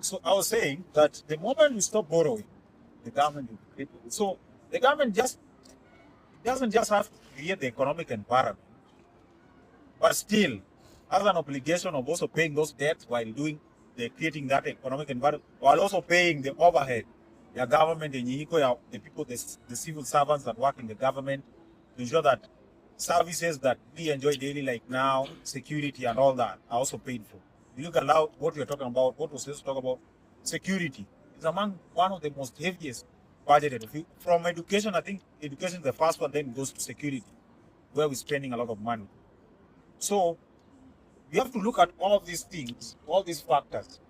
So I was saying that the moment we stop borrowing, the government will create. So the government just doesn't just have to create the economic environment, but still has an obligation of also paying those debts while doing the creating that economic environment, while also paying the overhead, the government, the people, the civil servants that work in the government, to ensure that services that we enjoy daily, like now, security and all that, are also paid for. You look at now what we're talking about, what was just talk about, security is among one of the most heaviest budgeted. From education, I think education is the first one, then goes to security, where we're spending a lot of money. So we have to look at all of these things, all these factors,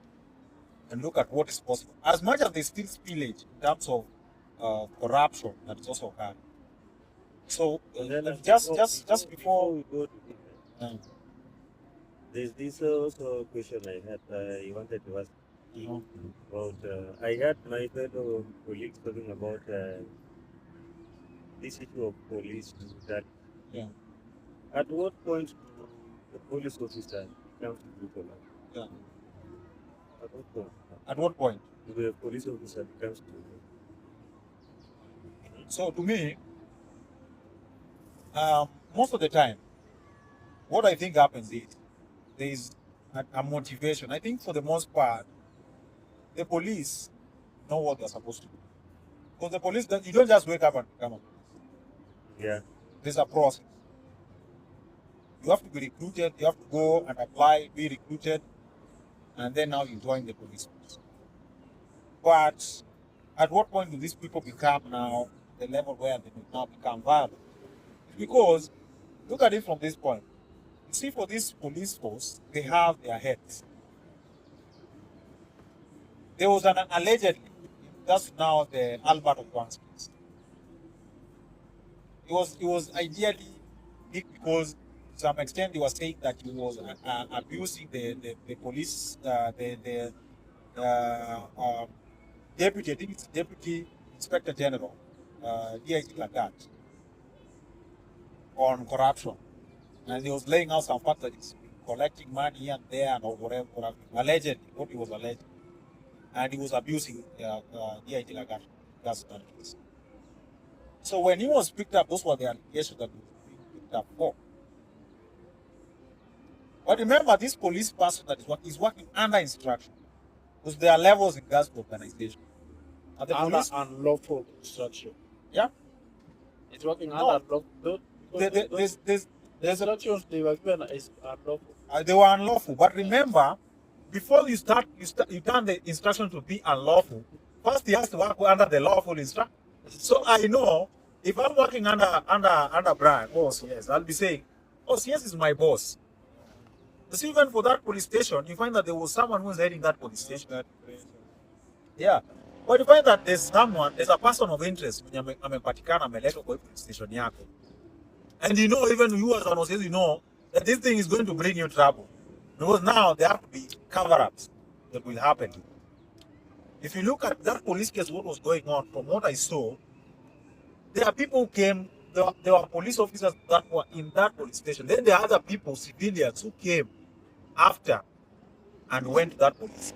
and look at what is possible. As much as there's still spillage in terms of corruption that is also occurring. So And then just before before, we go to um, there's this also question I had. I wanted to ask you know, about. I had my fellow colleagues talking about this issue of police. That yeah, at what point do the police officer comes to do police? yeah. At what point At what point? do the police officer comes to? So to me, most of the time, what I think happens is there is a motivation. I think for the most part, the police know what they're supposed to do. Because the police, you don't just wake up and become a police. Yeah. There's a process. You have to be recruited, you have to go and apply, be recruited, and then now you join the police force. But at what point do these people become now the level where they now become viable? It's because, look at it from this point. You see, for this police force, they have their heads. There was an allegedly, that's now the Albert Ojwang's case. It was ideally big because to some extent they were saying that he was abusing the police, the deputy, I think it's Deputy Inspector General, DIG like that, on corruption. And he was laying out some facts that he's collecting money here and there and or whatever, allegedly, what he was alleged. And he was abusing DIG like that. That's the case. So when he was picked up, those were the allegations that he was being picked up for. But remember, this police person that is working under instruction, because there are levels in gas organization. And the Under police, unlawful instruction. yeah, It's working no, under unlawful. there's The a, instructions they were given is unlawful. they were unlawful. But remember, before you turn the instruction to be unlawful. First, he has to work under the lawful instruction. So I know if I'm working under Brian, oh yes, I'll be saying, oh yes, is my boss. So even for that police station, you find that there was someone who was heading that police station. Yeah. But you find that there's a person of interest when amepatikana ameletwa kwa police station yako. And you know, even you as an officer, you know that this thing is going to bring you trouble. Because now there have to be cover-ups that will happen. If you look at that police case, what was going on, from what I saw, there are people who came, there were police officers that were in that police station. Then there are other people, civilians, who came after and went to that police.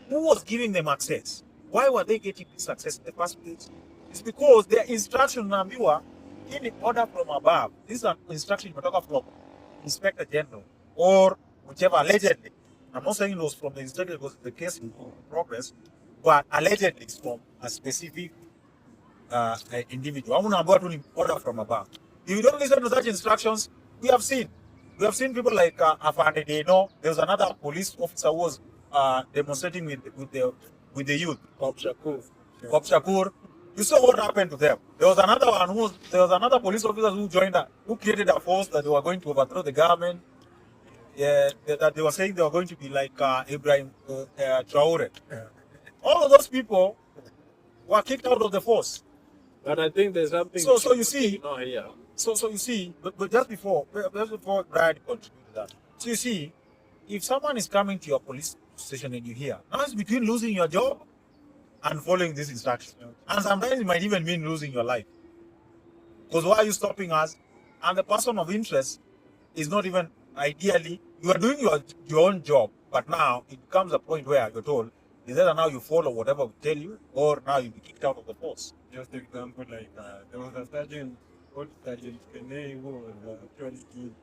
Who was giving them access? Why were they getting this access in the first place? It's because their instruction naambiwa in order from above. This is an instruction you talk from Inspector General or whichever allegedly. I'm not saying it was from the inspector because the case in progress, but allegedly it's from a specific individual. I'm not about to order from above. If you don't listen to such instructions, we have seen people like Afande Deno. There was another police officer who was demonstrating with the youth. Cop Shakur. Cop Shakur. You saw what happened to them. There was another police officer who created a force that they were going to overthrow the government. Yeah, that they were saying they were going to be like Ibrahim Traore. Yeah. All of those people were kicked out of the force. But I think there's something. So you see, no here. So you see, but just before Brad contributed that. So you see, if someone is coming to your police station and you hear, now it's between losing your job and following this instruction. And sometimes it might even mean losing your life. Because why are you stopping us? And the person of interest is not even ideally, you are doing your own job, But now it comes a point where you're told is either now you follow whatever we tell you, or now you'll be kicked out of the force. Just example, like there was a sergeant, old sergeant Kenyan who was actually killed.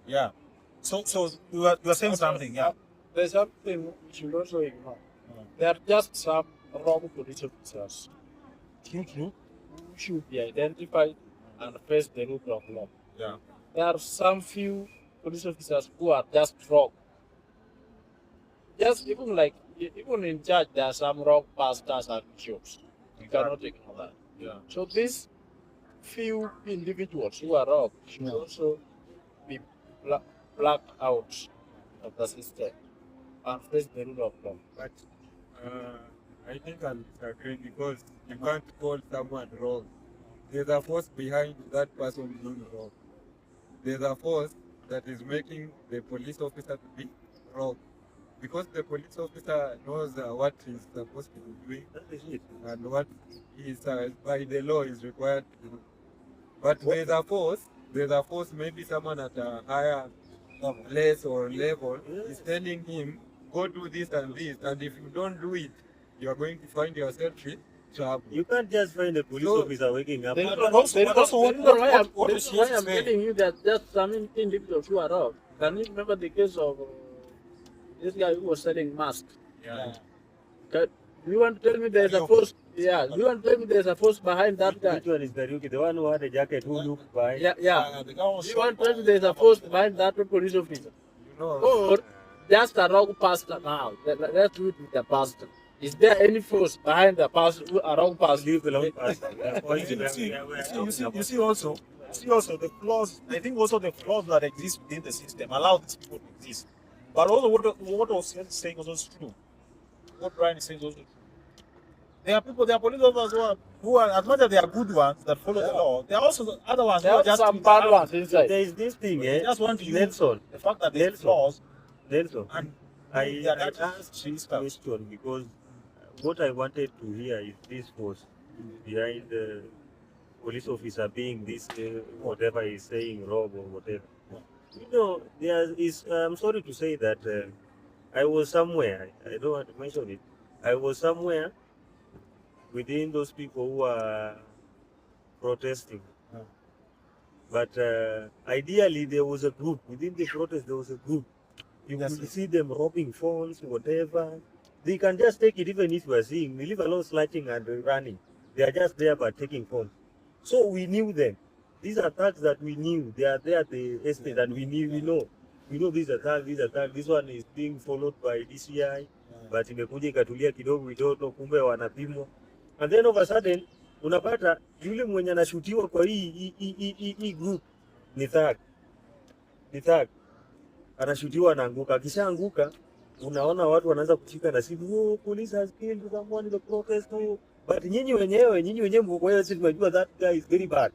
Yeah. So you are saying something, yeah. There's something we should also ignore. There are just some wrong police officers who should be identified and face the rule of law. Yeah. There are some few police officers who are just wrong. Just even in church, there are some wrong pastors and bishops. You cannot ignore that. Yeah. So these few individuals who are wrong should also be plucked out of the system and face the rule of law. But I think I'll disagree because you can't call someone wrong. There's a force behind that person being wrong. There's a force that is making the police officer to be wrong. Because the police officer knows what he's supposed to be doing and what is by the law is required to do. But there's a force, maybe someone at a higher place or level is telling him, go do this, and if you don't do it, you are going to find yourself in trouble. You can't just find a police officer waking up. Then also what is why I'm saying? telling you that just some individuals who are wrong. Can you remember the case of this guy who was selling masks? Yeah. You want to tell me there's a force? Yeah, you want to tell me there's a force behind that guy? Which one is Kariuki? The one who had a jacket who looked by? Yeah. The guy was You shot want to tell me there's a force behind that police officer? You know, Or just a wrong pastor now? Let's do it with the pastor. Is there any force behind the pastor, a wrong pastor? Leave alone pastor. You see also the flaws. I think also the flaws that exist within the system allow these people to exist. But also what was saying also is true. What Brian is saying is also true. There are police officers who are, as much as they are good ones that follow the law, there are also the other ones There who are are just some bad ones inside. There is this thing, They just want to use Nelson. the fact that there's flaws Nelson. and I Yeah, that asked is this stuff. question because what I wanted to hear is this force behind the police officer being this whatever he's saying wrong or whatever. You know, there is. I'm sorry to say that I was somewhere. I don't want to mention it. I was somewhere within those people who are protesting. But ideally, there was a group within the protest. There was a group. You could see them robbing phones, whatever. They can just take it, even if we are seeing. We leave alone sliding and running. They are just there but taking phones. So we knew them. These are thugs that we knew. They are there at the estate, and we know. We know these are thugs. This one is being followed by DCI. But imekuja ikatulia kidogo, we don't know, kumbe wanapimwa. And then all of a sudden, unapata yule mwenye anashutiwa kwa hii group ni thug. Anashutiwa, anaanguka. Akishaanguka, unaona watu wanaanza kushika na simu, police has killed someone in the protest. But nyinyi wenyewe mko kwa hiyo, sisi tunajua that guy is very bad.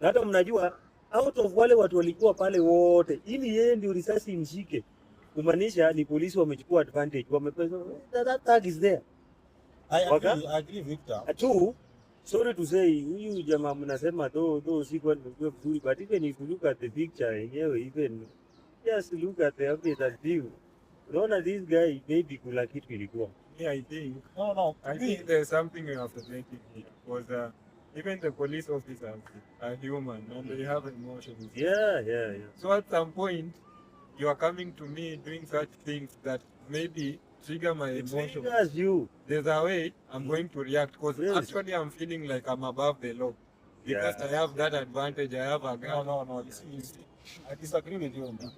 Na hata mnajua out of wale watu walikuwa pale wote, ili yeye ndio risasi imshike, kumaanisha ni polisi wamechukua advantage, wamepesa that tag is there. I agree, Victor. Two, sorry to say, huyu jamaa mnasema though si kwa ndio vizuri, but even if you look at the picture yenyewe, even just look at the update and view, unaona this guy maybe kuna kitu ilikuwa. yeah, I think No. I think there's something we have to take it here because even the police officers are human and they have emotions. Yeah. So at some point, you are coming to me doing such things that maybe trigger my emotions. Triggers you. There's a way I'm going to react because Yes. actually I'm feeling like I'm above the law. Because Yeah. I have that advantage, I have a gun. No. You see, I disagree with you on that.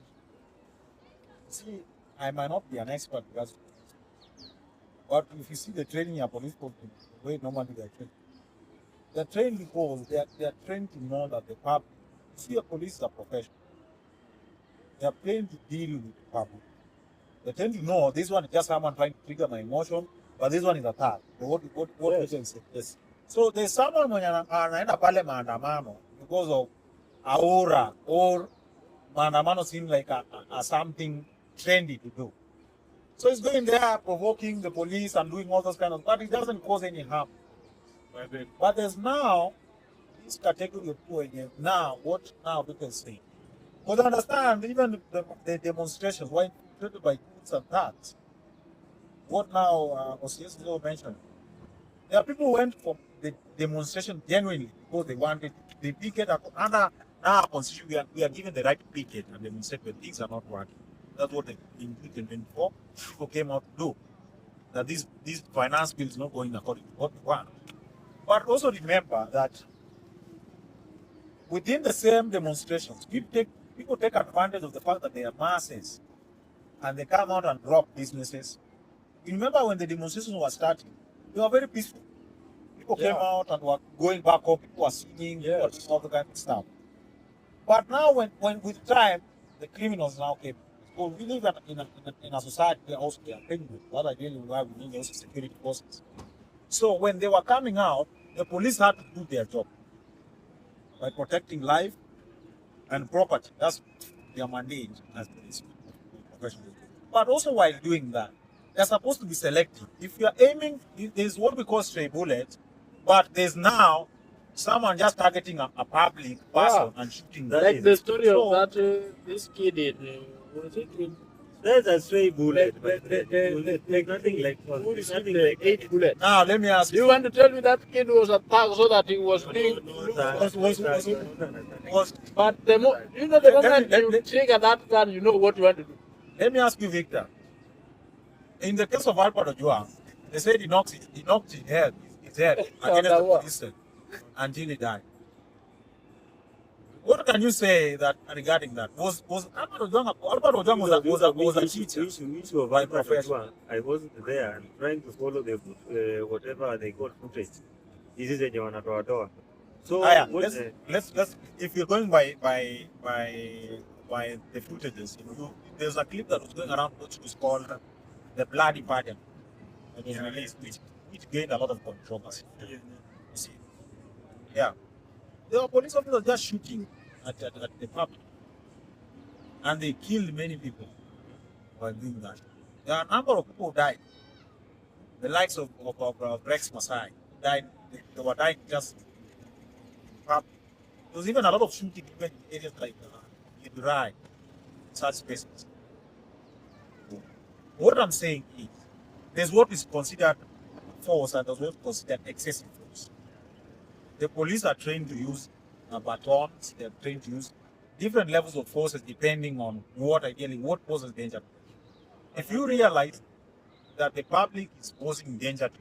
See, I might not be an expert, but if you see the training of police force, the way normally they're trained because they are trained to know that the public. See, a police is a profession. They are trained to deal with the public. They tend to know this one is just someone trying to trigger my emotion, but this one is a thug. What Yes. you say? Yes. So there's someone when anaenda pale maandamano because of aura or maandamano seems like a something trendy to do. So he's going there provoking the police and doing all those kind of, but it doesn't cause any harm. But there's now this category of people again. Now, what now people say? Because understand, even the demonstrations were infiltrated by goods and that. What now was yesterday mentioned? There are people who went for the demonstration genuinely because they wanted, they picket under our constitution. We are given the right to picket and demonstrate when things are not working. That's what the in 2024 people came out to do. That this finance bill is not going according to what we want. But also remember that within the same demonstrations, people take advantage of the fact that they are masses and they come out and rob businesses. You remember when the demonstrations were starting, they were very peaceful. People came out and were going back home, people were singing, people were doing all the kind of stuff. But now, when with time, the criminals now came. So we live in a society where also they are criminals. That ideally why we need also security forces. So when they were coming out, the police had to do their job by protecting life and property. That's their mandate as police professionals. But also while doing that, they're supposed to be selective. If you're aiming, there's what we call stray bullets, but there's now someone just targeting a public person and shooting them. Like the story of that this kid in was it in There's a stray bullet, but there's nothing like There's nothing like 8 bullets. Now let me ask Do you want to tell me that kid was attacked so that he was being was but the moment you trigger that gun, you know what you want to do. let me ask you, Victor. In the case of Alfred Ojwang, they said he knocked his head against the police until he died. What can you say that regarding that? Was Alfred Ojwang was a teacher? Issue of Alfred Ojwang, I wasn't there and trying to follow the whatever they got footage. This is a wanatoa. So let's if you're going by the footages, there's a clip that was going around which was called the Bloody Pardon. It was released, which gained a lot of controversy. You see. Yeah. There were police officers just shooting at the public. And they killed many people by doing that. There are a number of people who died. The likes of Rex Masai died. They were dying just in public. There was even a lot of shooting even in areas like Idurai, such spaces. What I'm saying is, there's what is considered force and there's what is considered excessive force. The police are trained to use batons, they're trained to use different levels of forces depending on what poses danger. If you realize that the public is posing danger to you,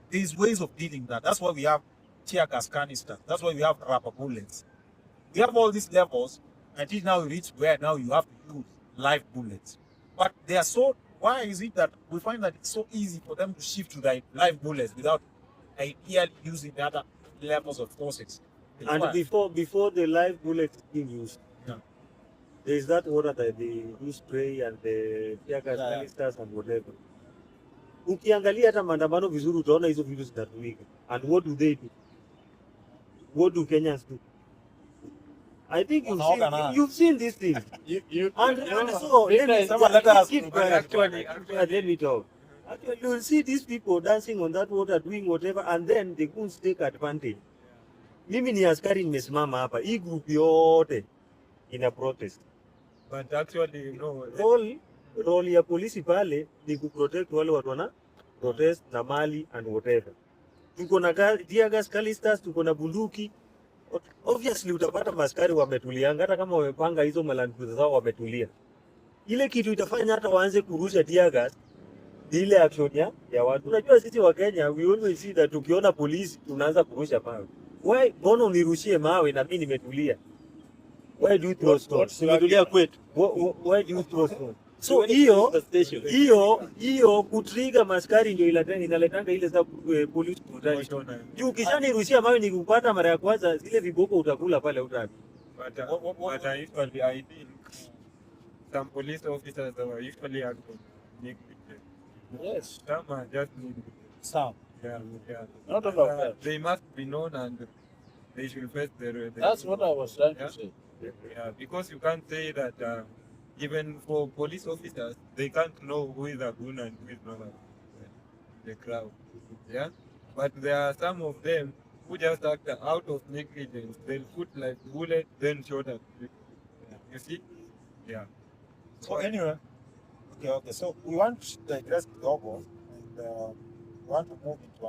there's ways of dealing with that. That's why we have tear gas canisters, that's why we have rubber bullets. We have all these levels until now we reach where now you have to use live bullets. But they are so, why is it that we find that it's so easy for them to shift to the live bullets without ideally using the other levels of forces? And before the live bullet is being used, there is that water that they use spray and the tear gas canisters and whatever. Ukiangalia hata maandamano vizuri utaona hizo vitu zinatumika. And what do they do? What do Kenyans do? I think you've seen this thing. Let me talk. Actually, you will see these people dancing on that water, doing whatever, and then they couldn't take advantage. Mimi ni askari nimesimama hapa. Hii group yote ina protest. But actually, you know, role ya polisi pale ni kuprotect wale watu wana protest na mali and whatever. Tuko na tear gas canisters, tuko na bunduki. Obviously utapata maskari wametulia, hata kama wamepanga hizo malanduzi zao wametulia. Ile kitu itafanya hata waanze kurusha tear gas ile action ya watu. Unajua sisi wa Kenya we always see that tukiona polisi tunaanza kurusha mawe. Why mbona unirushie mawe na mimi nimetulia? Why do you throw stones? Nimetulia kwetu. Why do you throw stones? So hiyo kutrigger maskari ndio inaletanga ile za police brutality. Juu ukishanirushia mawe nikupata mara ya kwanza zile viboko utakula pale utaki. But usually I think some police officers are usually acting negligent. Yes. Some are just negligent. Some. Yeah. Not all of them. They must be known and they should face the That's what I was trying to say. Yeah, because you can't say that even for police officers, they can't know who is a goon and who is not the crowd. Yeah, but there are some of them who just act out of negligence. They'll put like bullet, then shot at people. You see? Yeah. So anyway, okay. So we want to address Kidogo, and we want to move into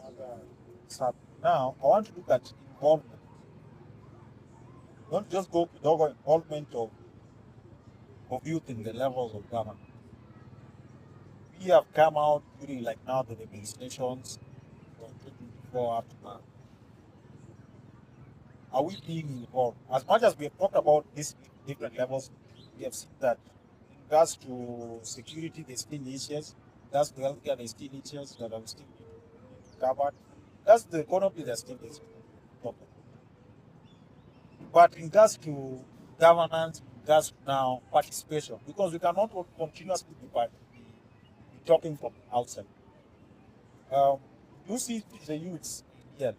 another subject. Now, I want to look at involvement. Don't just go Kidogo involvement of youth in the levels of government. We have come out during like now the demonstrations from 2024 up to now. Are we being involved? As much as we have talked about these different levels, we have seen that in regards to security, there's still issues. That's the healthcare, there's still issues that are still covered. That's the economy, there's still issues. But in regards to governance, in regards to now participation, because we cannot continuously be talking from outside. You see the youths here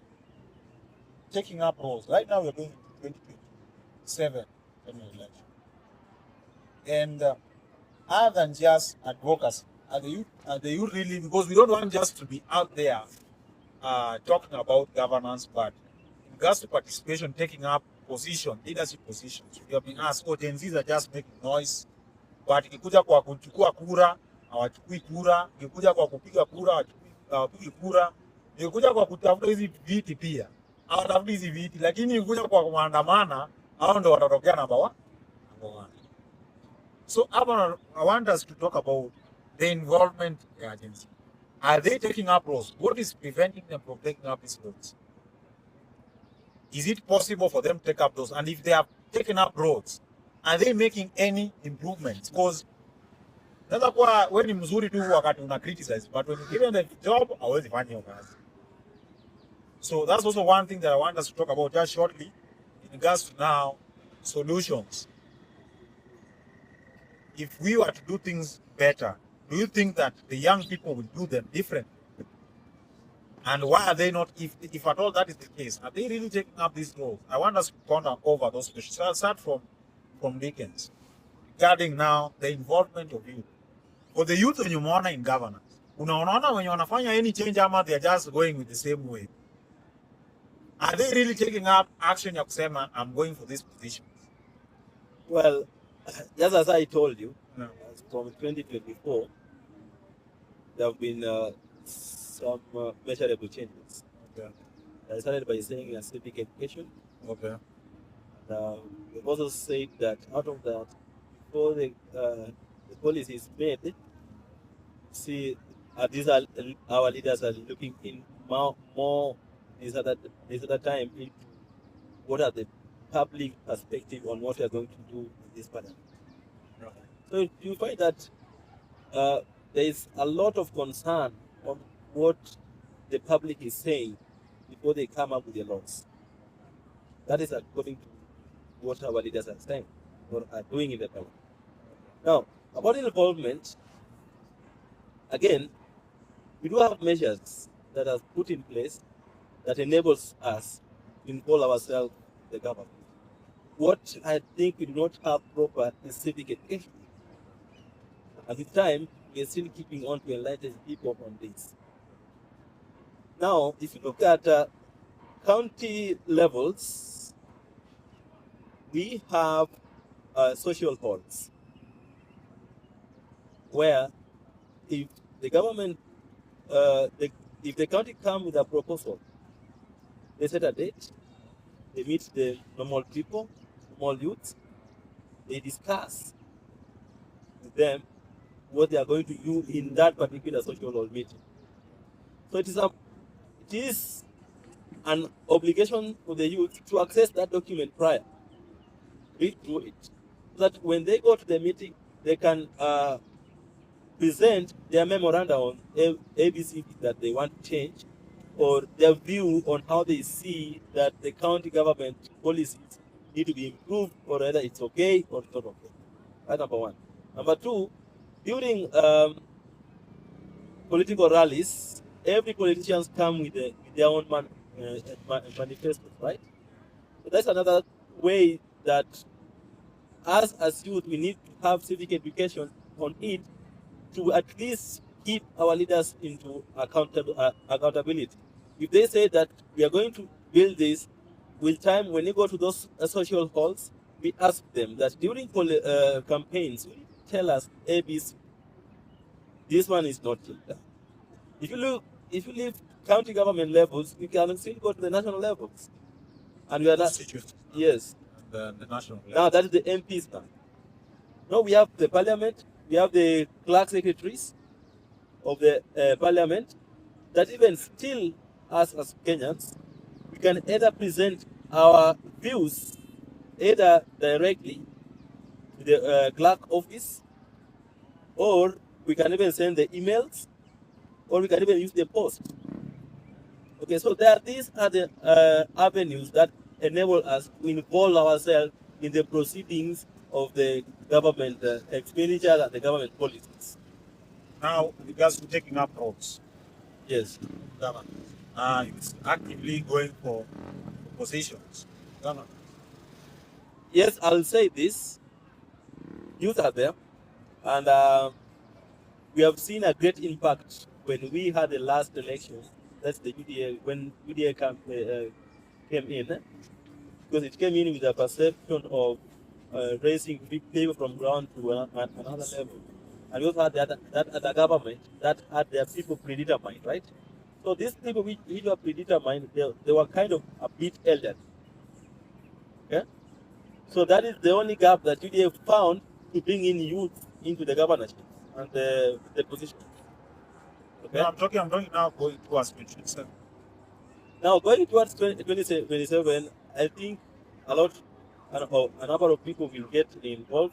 taking up roles. Right now, we're going into 2027 general election. And other than just advocacy, are the youth really, because we don't want just to be out there talking about governance, but in regards to participation, taking up leadership positions. We have been asked, Gen Zs are just making noise, but ikikuja kwa kuchukua kura, hawachukui kura, ikikuja kwa kupiga kura, hawapigi kura, ikikuja kwa kutafuta hizi viti pia, hawatafuti hizi viti, lakini ikikuja kwa maandamana, hao ndio watatokea number one. So I want us to talk about the involvement agency. Are they taking up roles? What is preventing them from taking up these roles? Is it possible for them to take up those? And if they have taken up roles, are they making any improvements? Because naweza kuwa wewe ni mzuri tu wakati una criticize, but when you given the job, hawezi fanya hiyo kazi. So that's also one thing that I want us to talk about just shortly in regards to now solutions. If we were to do things better, do you think that the young people will do them differently? And why are they not, if at all that is the case, are they really taking up these roles? I want us to ponder over those questions. So I'll start from Dickens, regarding now the involvement of youth. For the youth when you monitor in governance, unaona when you wanafanya any change ama they are just going with the same way. Are they really taking up action ya kusema, I'm going for this position? Well, just as I told you, No. from 2024, there have been some measurable changes. Okay. I started by saying civic education. Okay. We've also said that out of that, before the policy is made, see, these are our leaders are looking in more this other time into what are the public perspective on what we are going to do in this panel. So you find that there is a lot of concern on what the public is saying before they come up with the laws. That is according to what our leaders are saying or are doing in the panel. Now, about involvement, again, we do have measures that are put in place that enables us to involve ourselves in the government. What I think we do not have proper is civic education. At the time, we are still keeping on to enlighten people on this. Now, if you look at county levels, we have social halls where if the government, if the county comes with a proposal, they set a date, they meet the normal people, normal youths, they discuss with them what they are going to do in that particular social hall meeting. So it is an obligation for the youth to access that document prior, read through it, so that when they go to the meeting, they can present their memorandum on ABC that they want to change, or their view on how they see that the county government policies need to be improved, or whether it's okay or not okay. That's number one. Number two, during political rallies, every politicians come with their own manifesto, right? So that's another way that us as youth, we need to have civic education on it to at least keep our leaders into accountability. If they say that we are going to build this, with time, when you go to those social halls, we ask them that during campaigns, will you tell us ABC? This one is not done. If you leave county government levels, we can still go to the national levels, and we are not. Constitution. Yes. The national Now level. that is the MPs now. Now we have the parliament, we have the clerk secretaries of the parliament, that even still us as Kenyans, we can either present our views either directly to the clerk office, or we can even send the emails, or we can even use the post. Okay, so these are the avenues that enable us to involve ourselves in the proceedings of the government expenditure and the government policies. Now, regards to taking up roads, Yes. government is actively going for positions. Government. Yes, I'll say this. Youth are there, and we have seen a great impact when we had the last election. That's the UDA, when UDA came in, because it came in with a perception of raising people from ground to another level. And we also had that other government that had their people predetermined, right? So these people which were predetermined, they were kind of a bit elderly. Okay? So that is the only gap that UDA found to bring in youth into the governorship and the position. Okay? No, I'm talking now going towards 2027. Now, going towards 2027, I think a number of people will get involved.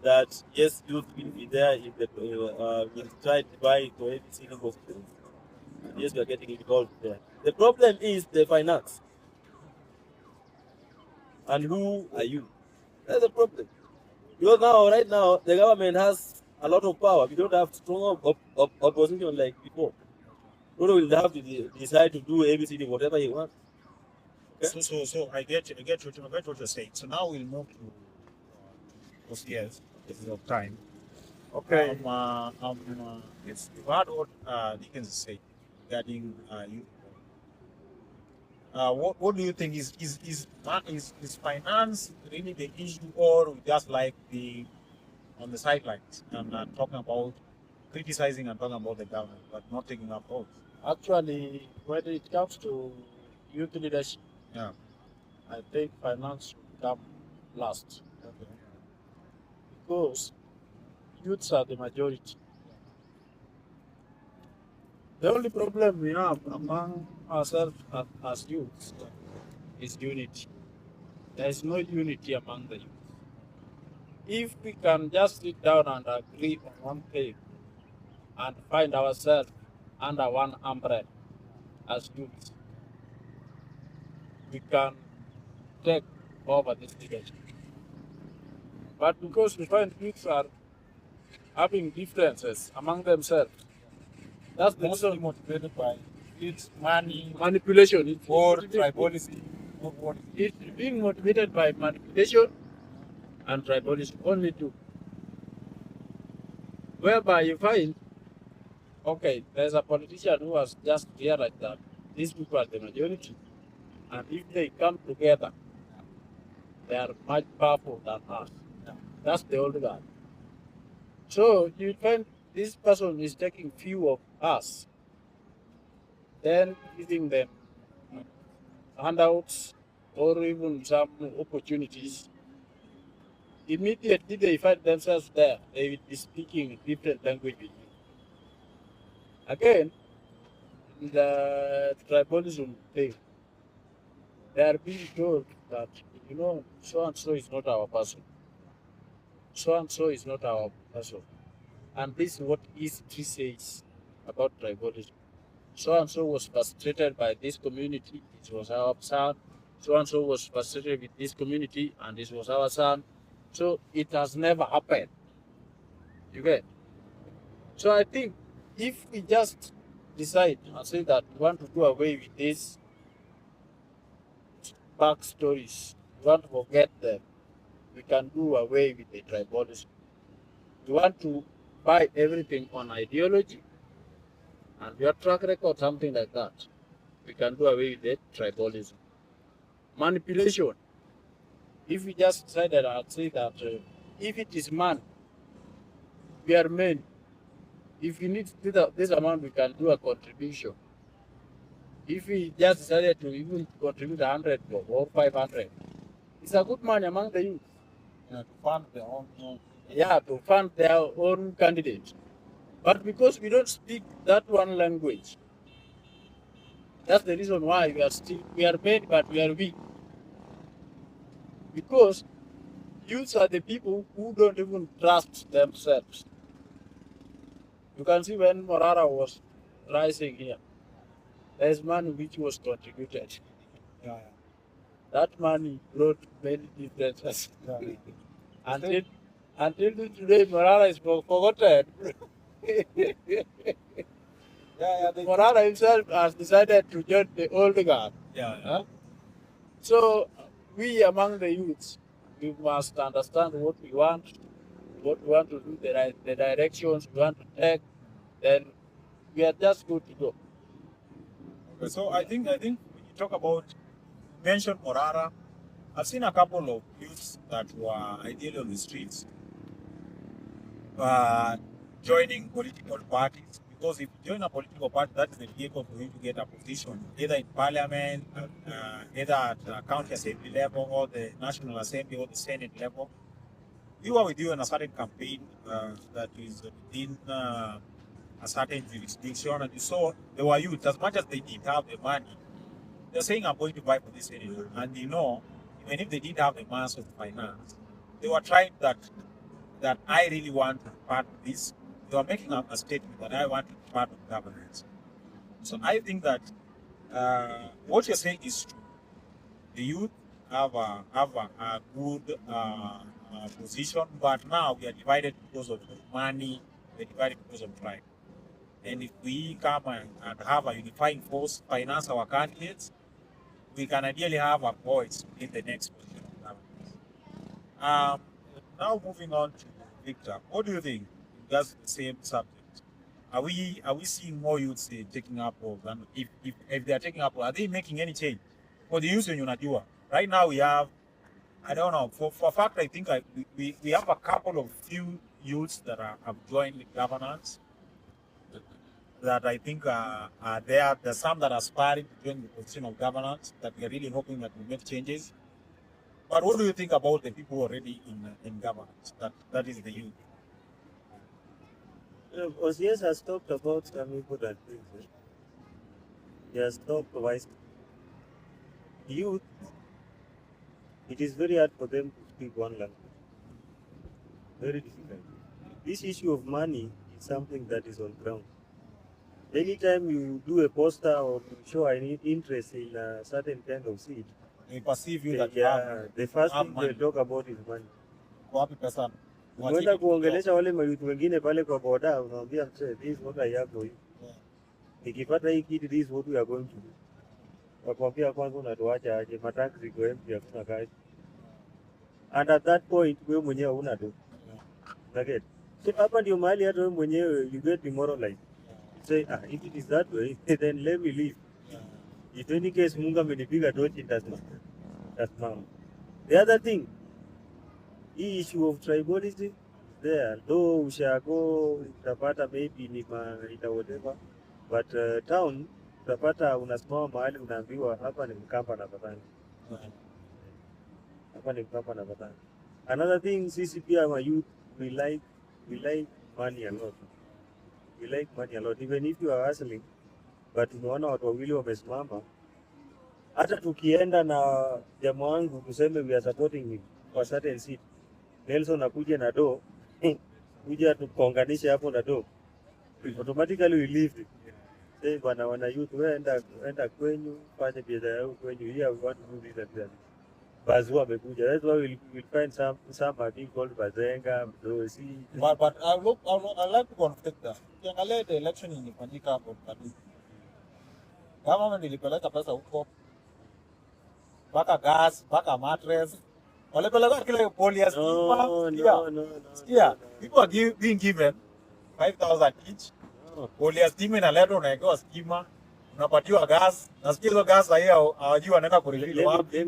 That yes, youth will be there in the will try to buy for every single hospital. And yes, we are getting involved there. The problem is the finance. And who are you? That's the problem. Because right now, the government has a lot of power. We don't have strong opposition like before. Ruto will have to decide to do everything, whatever he wants. Okay? So I get what you're saying. So now we'll move to OCS. This is of time. Okay. It's you've heard what Dickens is saying regarding youth. What do you think is finance really the issue, or we just like the on the sidelines and talking about criticizing and talking about the government, but not taking up roles? Actually, when it comes to youth leadership, Yeah. I think finance should come last Okay. because youths are the majority. The only problem we have among ourselves as youths is unity. There is no unity among the youth. If we can just sit down and agree on one thing and find ourselves under one umbrella as youths, we can take over this leadership. But because we find youths are having differences among themselves, that's the Mostly reason motivated by its money manipulation. or tribalism. Or what? It's being motivated by manipulation and tribalism, only two. Whereby you find, okay, there's a politician who has just realized that these people are the majority, and if they come together, they are much powerful than us. That's the old guy. So you find this person is taking few of us, then giving them handouts or even some opportunities. Immediately they find themselves there, they will be speaking different language with you. Again, the tribalism thing, they are being told that, so and so is not our person. So and so is not our person. And this is what history says about tribalism. So and so was frustrated by this community, it was our son. So and so was frustrated with this community, and this was our son. So it has never happened. You get? So I think if we just decide and say that we want to do away with these back stories, we want to forget them, we can do away with the tribalism. We want to buy everything on ideology and your track record, something like that. We can do away with the tribalism. Manipulation. If we just decided, I'd say that if it is man, we are men. If you need this amount, we can do a contribution. If we just decided to even contribute 100 or 500, it's a good money among the youth. To fund their own. Yeah, to fund their own candidate. But because we don't speak that one language, that's the reason why we are men, but we are weak. Because youths are the people who don't even trust themselves. You can see when Morara was rising here, there's money which was contributed. Yeah, That money brought many differences. yeah. Until today, Morara is forgotten. Morara himself has decided to join the old guard. Yeah. So we among the youths, we must understand what we want to do, the directions we want to take, then we are just good to go. Okay, so I think when you talk about, mention Morara, I've seen a couple of youths that were ideally on the streets joining political parties, because if you join a political party, that is the vehicle for you to get a position, either in parliament, either at the county assembly level, or the national assembly, or the senate level. We were with you in a certain campaign that is within a certain jurisdiction, and you saw there were youth, as much as they didn't have the money, they're saying, I'm going to buy for this senator. And even if they didn't have the mass of finance, they were trying that I really want to be part of this. They were making a statement that I want to be part of governance. So I think that what you're saying is true. The youth have a good position, but now we are divided because of money, we are divided because of pride. And if we come and have a unifying force, finance our candidates, we can ideally have a voice in the next position of government. Now moving on to Victor, what do you think? That's the same subject. Are we seeing more youths taking up roles? And if they are taking up roles, are they making any change? For the youth in Unajua, right now we have, I don't know, for a fact, I think we have a couple of few youths that have joined the governance that I think are there. There's some that are aspiring to join the position of governance that we are really hoping that we make changes. But what do you think about the people already in governance? That is the youth. Osias has talked about some important things. He has talked about youth. It is very hard for them to speak one language. Very difficult. This issue of money is something that is on ground. Anytime you do a poster or you show an interest in a certain kind of seed, They perceive you that the first thing money. they talk about is money. Wapi pesa? Unaenda kuongelesha wale mayuth wengine pale kwa boda, unaambia mzee, this is what I have for you. Yeah. Nikipata hii kitu, this is what we are going to do. Wakwambia kwanza unatuacha aje, mataksi ziko empty, hakuna kazi. And at that point, wewe mwenyewe huna do. Get? So hapa ndio mahali hata wewe mwenyewe you get demoralized. Say, if it is that way, then let me leave. If any case Mungu amenipiga tochi, tasimama. The other thing, hii issue of tribalism is there. Though ushago utapata maybe ni ita whatever, but town utapata unasimama mahali unaambiwa hapa ni Mkamba na Katani. Hapa ni Mkamba na Katani. Another thing, sisi pia ma youth, we like money a lot. We like money a lot, even if you are hustling, but umeona watu wawili wamesimama. Hata tukienda na jamaa wangu tuseme we are supporting him for certain seat, Nelson akuja na do kuja tukaunganisha hapo na do, automatically we leave. Say bwana, wana youth, wewe enda kwenyu, fanye biashara yako kwenyu, here we want to do this and that. Bazu amekuja, that's why we'll find some are being called Bazenga, Mdosi. But I like to conflict that. Ukiangalia the election ilifanyika hapo kabisa. Government ilipeleka pesa huko, mpaka gas, mpaka mattress. Walipeleka kile polyester. No. People are being given 5,000 each. Polyester inaletwa, unawekewa stima, unapatiwa gas. Nasikia hizo gas hawajui wanaenda kurefill wapi.